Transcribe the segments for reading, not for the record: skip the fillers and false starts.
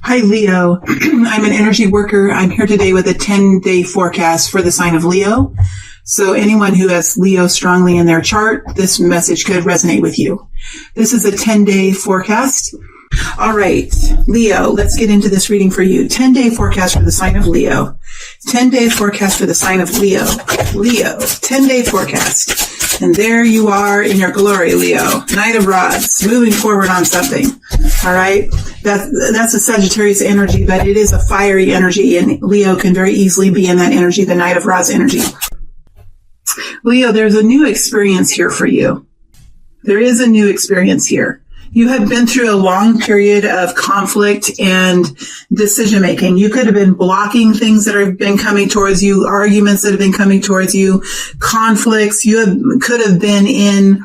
Hi, Leo. I'm an energy worker. I'm here today with a 10-day forecast for the sign of Leo. So anyone who has Leo strongly in their chart, this message could resonate with you. This is a 10-day forecast. All right, Leo, let's get into this reading for you. 10-day forecast for the sign of Leo. 10-day forecast for the sign of Leo. Leo, 10-day forecast. And there you are in your glory, Leo. Knight of Rods, moving forward on something. All right, that's a Sagittarius energy, but it is a fiery energy, and Leo can very easily be in that energy, the Knight of Rods energy. Leo, there's a new experience here for you. There is a new experience here. You have been through a long period of conflict and decision making. You could have been blocking things that have been coming towards you, arguments that have been coming towards you, conflicts. You could have been in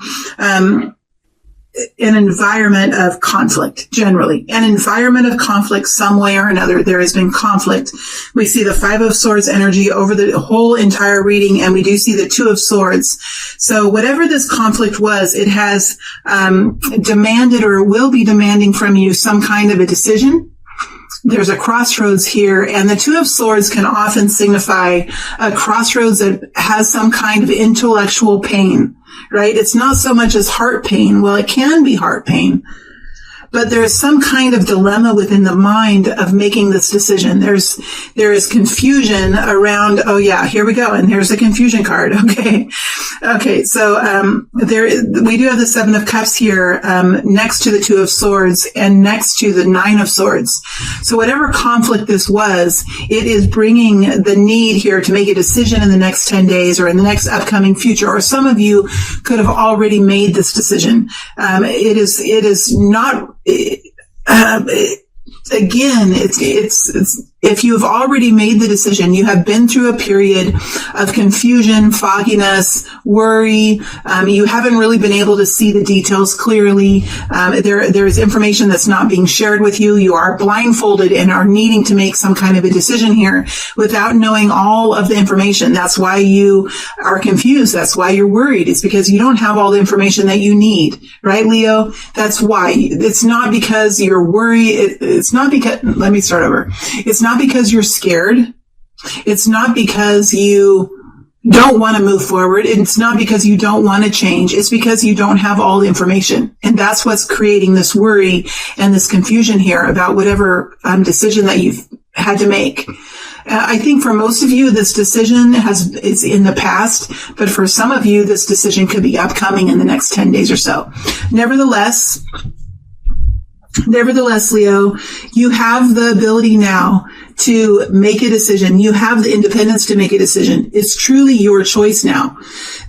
an environment of conflict, generally. An environment of conflict some way or another. There has been conflict. We see the Five of Swords energy over the whole entire reading, and we do see the Two of Swords. So whatever this conflict was, it has demanded or will be demanding from you some kind of a decision. There's a crossroads here, and the Two of Swords can often signify a crossroads that has some kind of intellectual pain, right? It's not so much as heart pain. Well, it can be heart pain, but there is some kind of dilemma within the mind of making this decision. There is confusion around, oh yeah, here we go. And there's the confusion card. Okay. So, we do have the Seven of Cups here, next to the Two of Swords and next to the Nine of Swords. So whatever conflict this was, it is bringing the need here to make a decision in the next 10 days or in the next upcoming future. Or some of you could have already made this decision. It is not, again, it's if you have already made the decision, you have been through a period of confusion, fogginess, worry. You haven't really been able to see the details clearly. There is information that's not being shared with you. You are blindfolded and are needing to make some kind of a decision here without knowing all of the information. That's why you are confused. That's why you're worried. It's because you don't have all the information that you need, right, Leo? That's why. It's not because you're worried. It's not because, let me start over. It's not because you're scared. It's not because you don't want to move forward. It's not because you don't want to change. It's because you don't have all the information. And that's what's creating this worry and this confusion here about whatever decision that you've had to make. I think for most of you, this decision is in the past, but for some of you, this decision could be upcoming in the next 10 days or so. Nevertheless, Leo, you have the ability now to make a decision. You have the independence to make a decision. It's truly your choice now.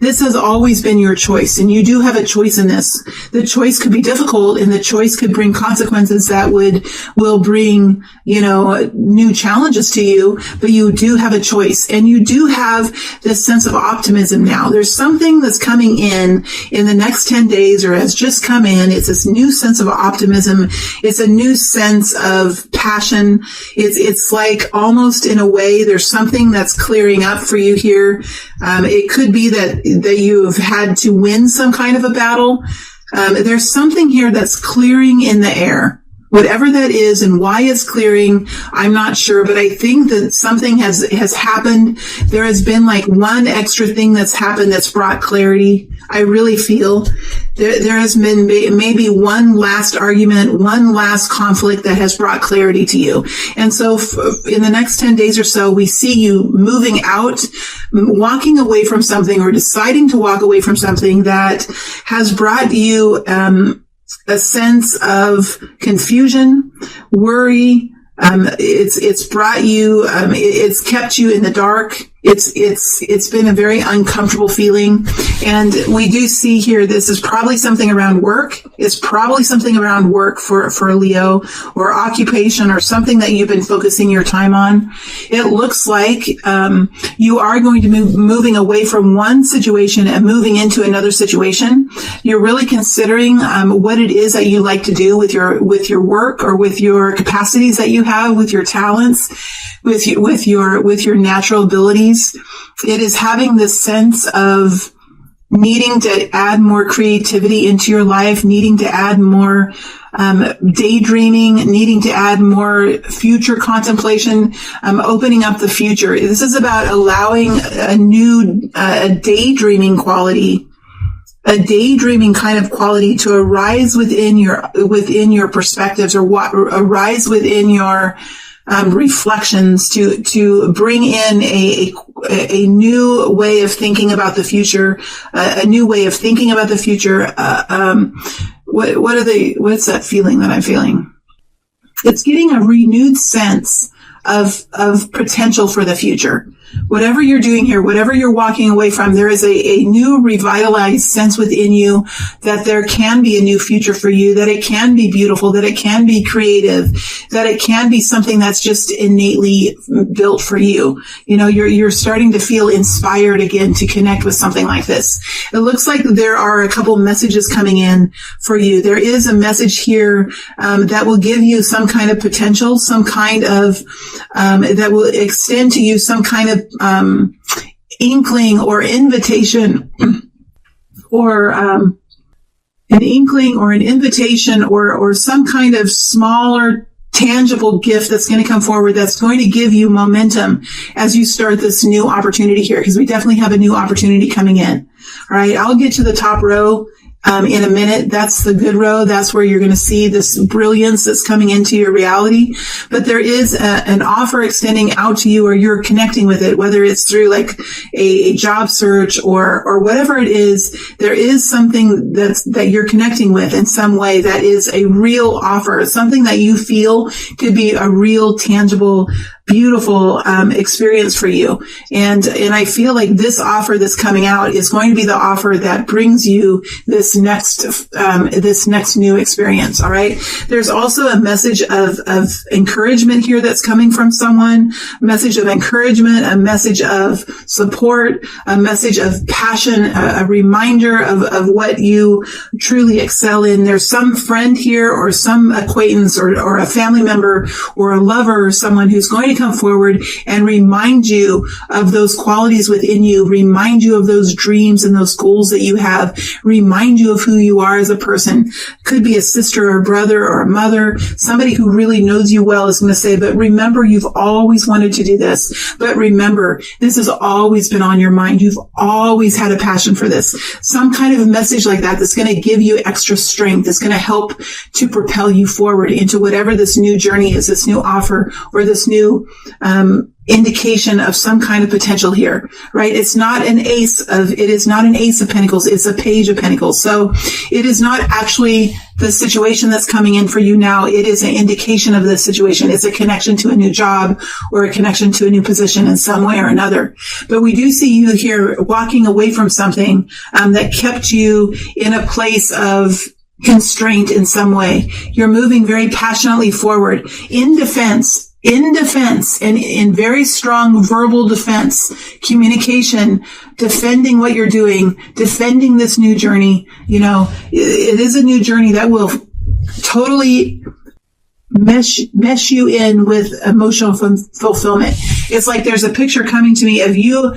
This has always been your choice, and you do have a choice in this. The choice could be difficult, and the choice could bring consequences that will bring, new challenges to you, but you do have a choice, and you do have this sense of optimism now. There's something that's coming in the next 10 days or has just come in. It's this new sense of optimism. It's a new sense of passion. It's like almost in a way there's something that's clearing up for you here. It could be that you've had to win some kind of a battle. There's something here that's clearing in the air. Whatever that is and why it's clearing, I'm not sure, but I think that something has happened. There has been like one extra thing that's happened that's brought clarity. I really feel there has been maybe one last argument, one last conflict that has brought clarity to you. And so in the next 10 days or so, we see you moving out, walking away from something or deciding to walk away from something that has brought you, a sense of confusion, worry. It's brought you, it's kept you in the dark. It's been a very uncomfortable feeling. And we do see here, this is probably something around work. It's probably something around work for Leo, or occupation, or something that you've been focusing your time on. It looks like, you are going to moving away from one situation and moving into another situation. You're really considering, what it is that you like to do with your work, or with your capacities that you have, with your talents, with your natural abilities. It is having this sense of needing to add more creativity into your life, needing to add more daydreaming, needing to add more future contemplation, opening up the future. This is about allowing a daydreaming quality, a daydreaming kind of quality to arise within your perspectives, or arise within your reflections, to bring in a new way of thinking about the future, a new way of thinking about the future. What's that feeling that I'm feeling? It's getting a renewed sense of potential for the future. Whatever you're doing here, whatever you're walking away from, there is a new revitalized sense within you that there can be a new future for you, that it can be beautiful, that it can be creative, that it can be something that's just innately built for you. You know, you're starting to feel inspired again to connect with something like this. It looks like there are a couple messages coming in for you. There is a message here that will give you some kind of potential, some kind of that will extend to you some kind of inkling or invitation, or an inkling or an invitation, or some kind of smaller tangible gift that's going to come forward, that's going to give you momentum as you start this new opportunity here, because we definitely have a new opportunity coming in. All right, I'll get to the top row in a minute. That's the good row. That's where you're going to see this brilliance that's coming into your reality. But there is an offer extending out to you, or you're connecting with it, whether it's through like a job search or whatever it is. There is something that you're connecting with in some way that is a real offer, something that you feel could be a real, tangible, beautiful experience for you. And I feel like this offer that's coming out is going to be the offer that brings you this next new experience. All right. There's also a message of encouragement here that's coming from someone, a message of encouragement, a message of support, a message of passion, a reminder of what you truly excel in. There's some friend here, or some acquaintance, or a family member, or a lover, or someone who's going to come forward and remind you of those qualities within you, remind you of those dreams and those goals that you have, remind you of who you are as a person. Could be a sister or a brother or a mother, somebody who really knows you well is going to say, but remember, you've always wanted to do this. But remember, this has always been on your mind. You've always had a passion for this. Some kind of a message like that that's going to give you extra strength, that's going to help to propel you forward into whatever this new journey is, this new offer, or this new indication of some kind of potential here, right? It's not an ace of pentacles. It's a page of pentacles. So it is not actually the situation that's coming in for you now. It is an indication of the situation. It's a connection to a new job, or a connection to a new position in some way or another. But we do see you here walking away from something that kept you in a place of constraint in some way. You're moving very passionately forward in defense, and in very strong verbal defense, communication, defending what you're doing, defending this new journey. You know, it is a new journey that will totally mesh you in with emotional fulfillment. It's like there's a picture coming to me of you,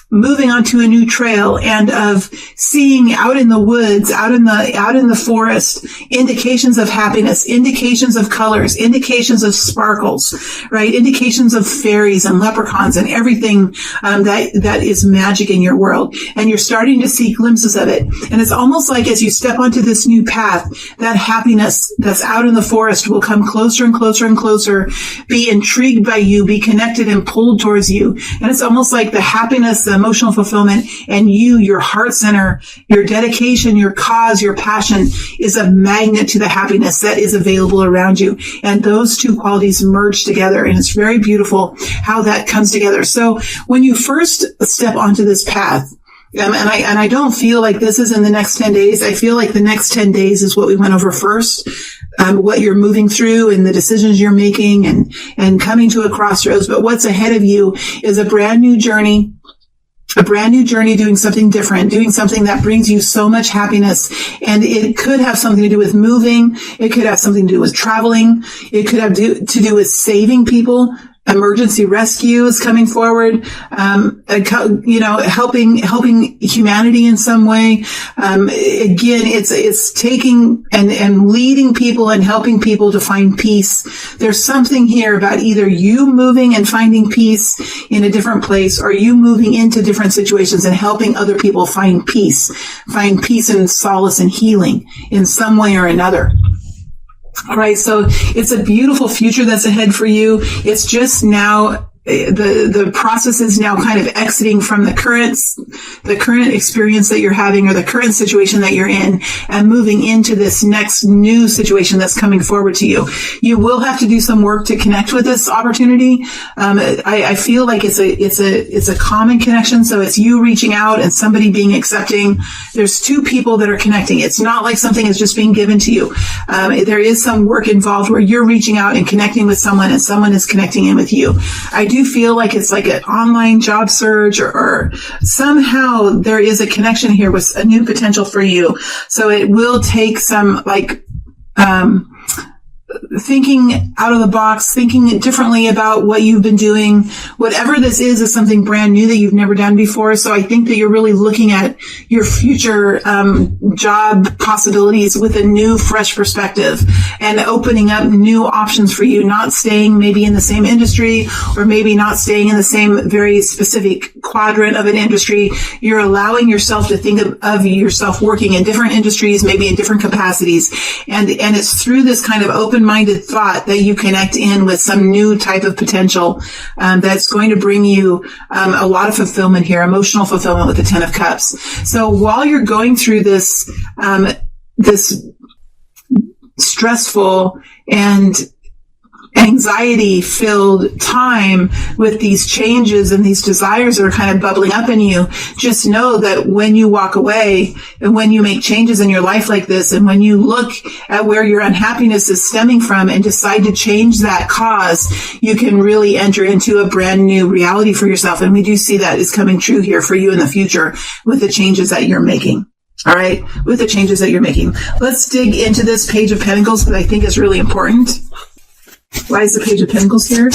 moving onto a new trail, and of seeing out in the woods, out in the forest, indications of happiness, indications of colors, indications of sparkles, right? Indications of fairies and leprechauns and everything that is magic in your world. And you're starting to see glimpses of it. And it's almost like as you step onto this new path, that happiness that's out in the forest will come closer and closer and closer, be intrigued by you, be connected and pulled towards you. And it's almost like the happiness, the emotional fulfillment, and you, your heart center, your dedication, your cause, your passion is a magnet to the happiness that is available around you. And those two qualities merge together. And it's very beautiful how that comes together. So when you first step onto this path, and I don't feel like this is in the next 10 days. I feel like the next 10 days is what we went over first, what you're moving through and the decisions you're making, and coming to a crossroads. But what's ahead of you is a brand new journey, doing something different, doing something that brings you so much happiness. And it could have something to do with moving. It could have something to do with traveling. It could have to do with saving people. emergency rescue is coming forward, helping humanity in some way. Again, it's taking and leading people and helping people to find peace. There's something here about either you moving and finding peace in a different place, or you moving into different situations and helping other people find peace and solace and healing in some way or another. All right. So it's a beautiful future that's ahead for you. It's just now, the process is now kind of exiting from the current experience that you're having, or the current situation that you're in, and moving into this next new situation that's coming forward to you. You will have to do some work to connect with this opportunity. I feel like it's a common connection. So it's you reaching out and somebody being accepting. There's two people that are connecting. It's not like something is just being given to you. There is some work involved where you're reaching out and connecting with someone, and someone is connecting in with you. I do feel like it's like an online job search, or somehow there is a connection here with a new potential for you. So it will take some thinking out of the box, thinking differently about what you've been doing. Whatever this is something brand new that you've never done before. So I think that you're really looking at your future job possibilities with a new, fresh perspective, and opening up new options for you, not staying maybe in the same industry, or maybe not staying in the same very specific quadrant of an industry. You're allowing yourself to think of yourself working in different industries, maybe in different capacities. And it's through this kind of open-minded thought that you connect in with some new type of potential that's going to bring you a lot of fulfillment here, emotional fulfillment with the 10 of Cups. So while you're going through this stressful and anxiety-filled time with these changes and these desires that are kind of bubbling up in you, just know that when you walk away and when you make changes in your life like this, and when you look at where your unhappiness is stemming from and decide to change that cause, you can really enter into a brand new reality for yourself. And we do see that is coming true here for you in the future with the changes that you're making. All right, with the changes that you're making. Let's dig into this Page of Pentacles, that I think is really important. Why is the Page of Pentacles here?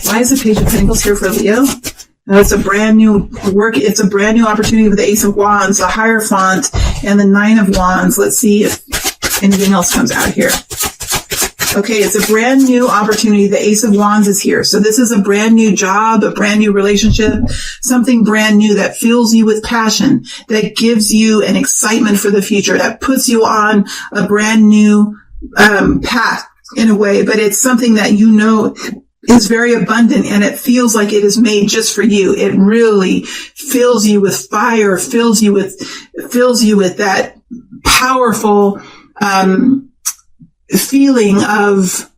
Why is the Page of Pentacles here for Leo? Now, it's a brand new work. It's a brand new opportunity with the Ace of Wands, the Hierophant, and the Nine of Wands. Let's see if anything else comes out here. Okay, it's a brand new opportunity. The Ace of Wands is here. So this is a brand new job, a brand new relationship, something brand new that fills you with passion, that gives you an excitement for the future, that puts you on a brand new path in a way, but it's something that you know is very abundant, and it feels like it is made just for you. It really fills you with fire, fills you with that powerful feeling of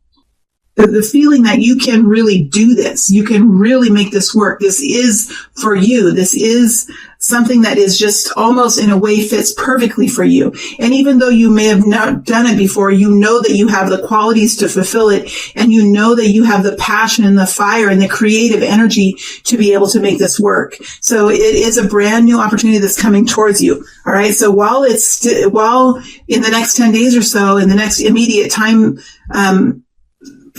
the feeling that you can really do this. You can really make this work. This is for you. This is something that is just almost in a way fits perfectly for you. And even though you may have not done it before, you know that you have the qualities to fulfill it, and you know that you have the passion and the fire and the creative energy to be able to make this work. So it is a brand new opportunity that's coming towards you. All right. So while in the next 10 days or so, in the next immediate time,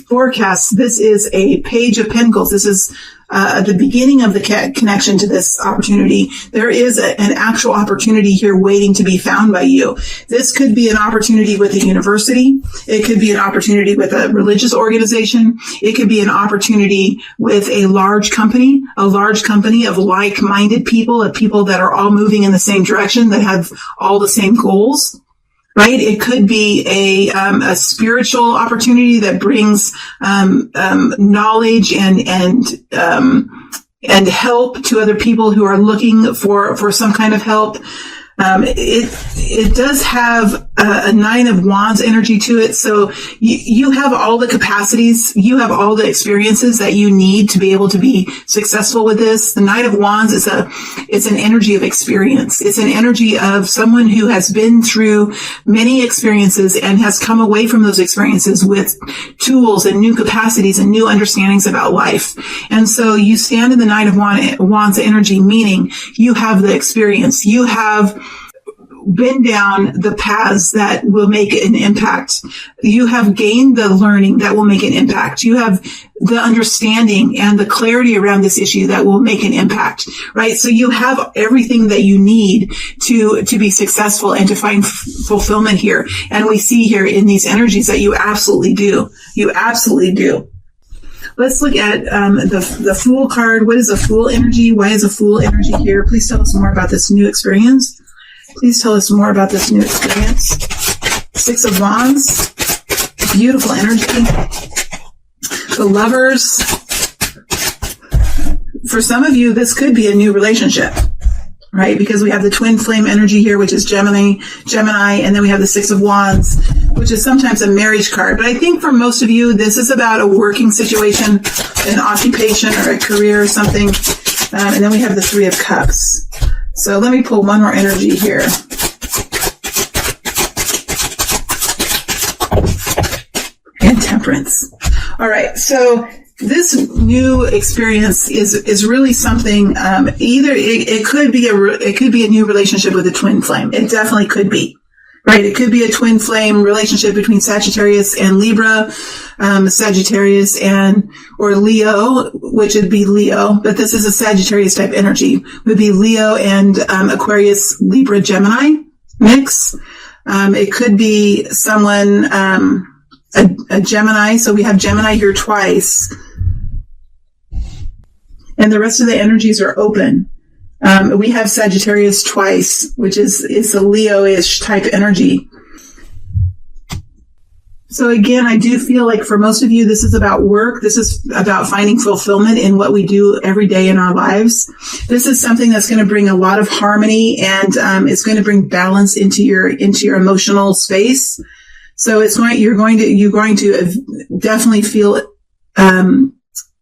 forecast, this is a Page of Pentacles. This is the beginning of the connection to this opportunity. There is an actual opportunity here waiting to be found by you. This could be an opportunity with a university. It could be an opportunity with a religious organization. It could be an opportunity with a large company of like-minded people, of people that are all moving in the same direction, that have all the same goals. Right? It could be a spiritual opportunity that brings knowledge and help to other people who are looking for some kind of help. It does have a Nine of Wands energy to it. So you have all the capacities, you have all the experiences that you need to be able to be successful with this. The Knight of Wands it's an energy of experience. It's an energy of someone who has been through many experiences and has come away from those experiences with tools and new capacities and new understandings about life. And so you stand in the Knight of Wands energy, meaning you have the experience. You have been down the paths that will make an impact. You have gained the learning that will make an impact. You have the understanding and the clarity around this issue that will make an impact, right? So you have everything that you need to be successful and to find fulfillment here. And we see here in these energies that you absolutely do. You absolutely do. Let's look at the Fool card. What is a Fool energy? Why is a Fool energy here? Please tell us more about this new experience. Please tell us more about this new experience. Six of Wands. Beautiful energy. The Lovers. For some of you, this could be a new relationship, right? Because we have the twin flame energy here, which is Gemini, and then we have the Six of Wands, which is sometimes a marriage card. But I think for most of you, this is about a working situation, an occupation or a career or something. And then we have the Three of Cups. So let me pull one more energy here. And Temperance. All right. So this new experience is really something. Either it could be a new relationship with a twin flame. It definitely could be, right? It could be a twin flame relationship between Sagittarius and Libra, Sagittarius or Leo, which would be Leo, but this is a Sagittarius type energy. Would be Leo and Aquarius, Libra, Gemini mix. It could be someone a Gemini. So we have Gemini here twice. And the rest of the energies are open. We have Sagittarius twice, which is a Leo-ish type energy. So again, I do feel like for most of you, this is about work. This is about finding fulfillment in what we do every day in our lives. This is something that's going to bring a lot of harmony, and it's going to bring balance into your emotional space. So you're going to definitely feel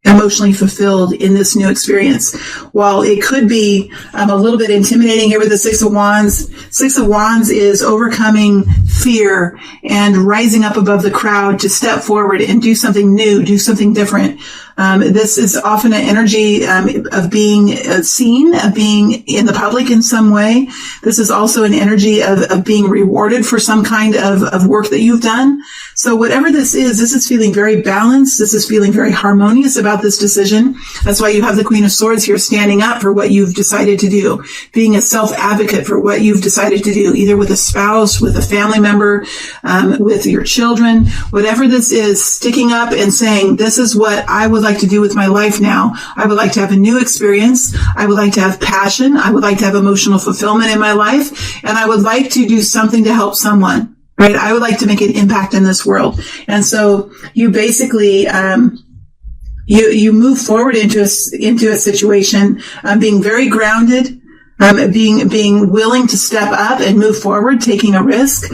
emotionally fulfilled in this new experience. While it could be a little bit intimidating here with the Six of Wands. Six of Wands is overcoming fear and rising up above the crowd to step forward and do something new, do something different. This is often an energy of being seen, of being in the public in some way. This is also an energy of being rewarded for some kind of work that you've done. So whatever this is feeling very balanced. This is feeling very harmonious about this decision. That's why you have the Queen of Swords here standing up for what you've decided to do, being a self-advocate for what you've decided to do, either with a spouse, with a family member, with your children, whatever this is, sticking up and saying, this is what I would like to do with my life now. I would like to have a new experience. I would like to have passion. I would like to have emotional fulfillment in my life. And I would like to do something to help someone, right? I would like to make an impact in this world. And so you basically, you move forward into a situation, being very grounded, being willing to step up and move forward, taking a risk,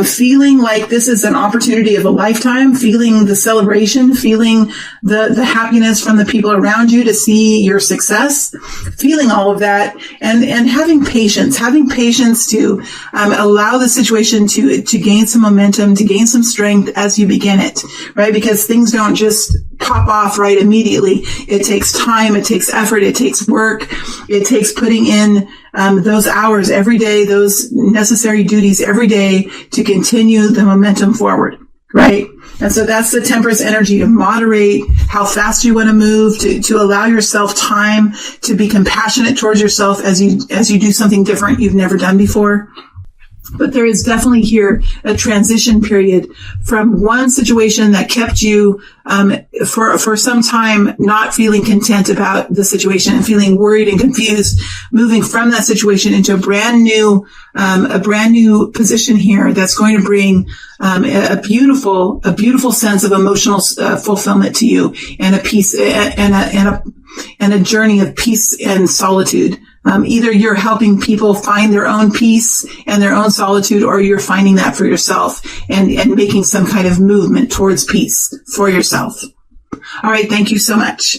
feeling like this is an opportunity of a lifetime, feeling the celebration, feeling the happiness from the people around you to see your success, feeling all of that, and having patience to allow the situation to gain some momentum, to gain some strength as you begin it, right? Because things don't just pop off right immediately. It takes time, it takes effort, it takes work, it takes putting in those hours every day, those necessary duties every day to continue the momentum forward, right? And so that's the Temperance energy, to moderate how fast you want to move, to allow yourself time, to be compassionate towards yourself as you do something different you've never done before. But there is definitely here a transition period from one situation that kept you for some time not feeling content about the situation and feeling worried and confused, moving from that situation into a brand new position here that's going to bring a beautiful sense of emotional fulfillment to you, and a peace and a journey of peace and solitude. Either you're helping people find their own peace and their own solitude, or you're finding that for yourself and making some kind of movement towards peace for yourself. All right. Thank you so much.